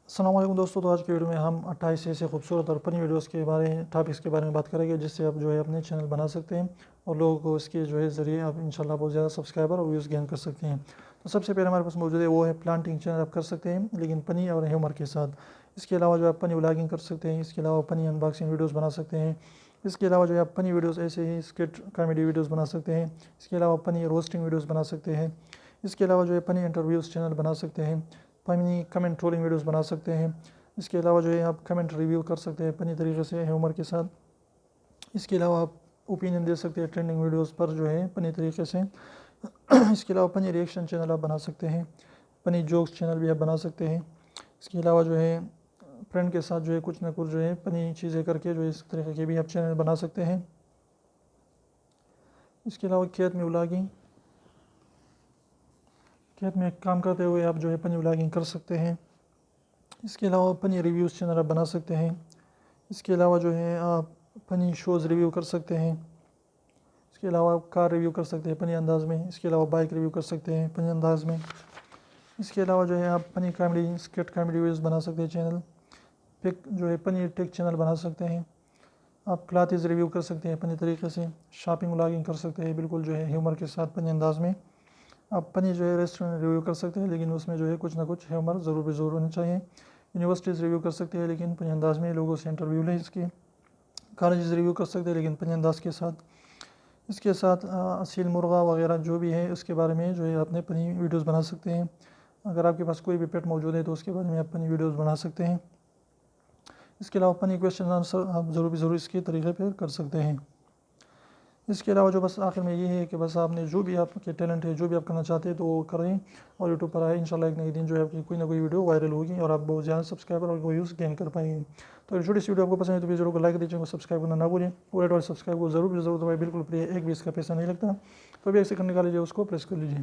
السلام علیکم دوستو، تو آج کی ویڈیو میں ہم 28 ایسے خوبصورت اور فنی ویڈیوز کے ٹاپکس کے بارے میں بات کریں گے جس سے آپ اپنے چینل بنا سکتے ہیں اور لوگوں کو اس کے ذریعے آپ انشاءاللہ بہت زیادہ سبسکرائبر اور ویوز گین کر سکتے ہیں۔ تو سب سے پہلے ہمارے پاس موجود ہے وہ ہے پلانٹنگ چینل آپ کر سکتے ہیں، لیکن فنی اور ہیومر کے ساتھ۔ اس کے علاوہ آپ فنی ولاگنگ کر سکتے ہیں، اس کے علاوہ فنی انباکسنگ ویڈیوز بنا سکتے ہیں، اس کے علاوہ آپ فنی ویڈیوز ایسے ہی اسکٹ کامیڈی ویڈیوز بنا سکتے ہیں، اس کے علاوہ فنی روسٹنگ ویڈیوز بنا سکتے ہیں، اس کے علاوہ فنی انٹرویوز چینل بنا سکتے ہیں، فنی کمنٹ ٹرولنگ ویڈیوز بنا سکتے ہیں، اس کے علاوہ آپ کمنٹ ریویو کر سکتے ہیں فنی طریقے سے ہیومر کے ساتھ۔ اس کے علاوہ آپ اوپینین دے سکتے ہیں ٹرینڈنگ ویڈیوز پر فنی طریقے سے۔ اس کے علاوہ فنی ریئیکشن چینل آپ بنا سکتے ہیں، فنی جوکس چینل بھی آپ بنا سکتے ہیں۔ اس کے علاوہ فرینڈ کے ساتھ کچھ نہ کچھ فنی چیزیں کر کے اس طریقے کے بھی آپ چینل بنا سکتے ہیں۔ اس کے علاوہ کھیت میں ولاگنگ، کھیت میں کام کرتے ہوئے آپ فنی ولاگنگ کر سکتے ہیں۔ اس کے علاوہ فنی ریویوز چینل آپ بنا سکتے ہیں۔ اس کے علاوہ آپ فنی شوز ریویو کر سکتے ہیں۔ اس کے علاوہ آپ کار ریویو کر سکتے ہیں فنی انداز میں۔ اس کے علاوہ بائک ریویو کر سکتے ہیں فنی انداز میں۔ اس کے علاوہ آپ فنی کامیڈی اسکٹ کامیڈی ویڈیوز بنا سکتے ہیں چینل، فنی ٹیک چینل بنا سکتے ہیں۔ آپ کلاتھز ریویو کر سکتے ہیں فنی طریقے سے، شاپنگ ولاگنگ کر سکتے ہیں بالکل ہیومر کے ساتھ فنی انداز میں۔ آپ فنی ریسٹورنٹ ریویو کر سکتے ہیں، لیکن اس میں کچھ نہ کچھ ہیومر ضرور ہونا چاہیے۔ یونیورسٹیز ریویو کر سکتے ہیں لیکن فنی انداز میں، لوگوں سے انٹرویو لیں اس کے۔ کالجز ریویو کر سکتے ہیں لیکن فنی انداز کے ساتھ۔ اس کے ساتھ اصیل مرغہ وغیرہ جو بھی ہے اس کے بارے میں اپنے فنی ویڈیوز بنا سکتے ہیں۔ اگر آپ کے پاس کوئی بھی پیٹ موجود ہے تو اس کے بارے میں آپ فنی ویڈیوز بنا سکتے ہیں۔ اس کے علاوہ فنی کویشچن آنسر آپ ضرور اس کے طریقے پہ کر سکتے ہیں۔ اس کے علاوہ بس آخر میں یہ ہے کہ بس آپ نے جو بھی آپ کے ٹیلنٹ ہے، جو بھی آپ کرنا چاہتے ہیں تو وہ کریں اور یوٹیوب پر آئے، انشاءاللہ ایک نئی دن آپ کی کوئی نہ کوئی ویڈیو وائرل ہوگی اور آپ بہت زیادہ سبسکرائبر اور ویوز گین کر پائیں گے۔ تو اگر چھوٹی سی ویڈیو آپ کو پسند ہے تو ضرور لائک دیجیے اور سبسکرائب کرنا نہ بھولیں۔ اور سبسکرائب کو ضرور دبائیں، بالکل فری ہے، ایک بھی اس کا پیسہ نہیں لگتا۔ تو ابھی ایسے کرنے کا لیجیے، اس کو پریس کر لیجیے۔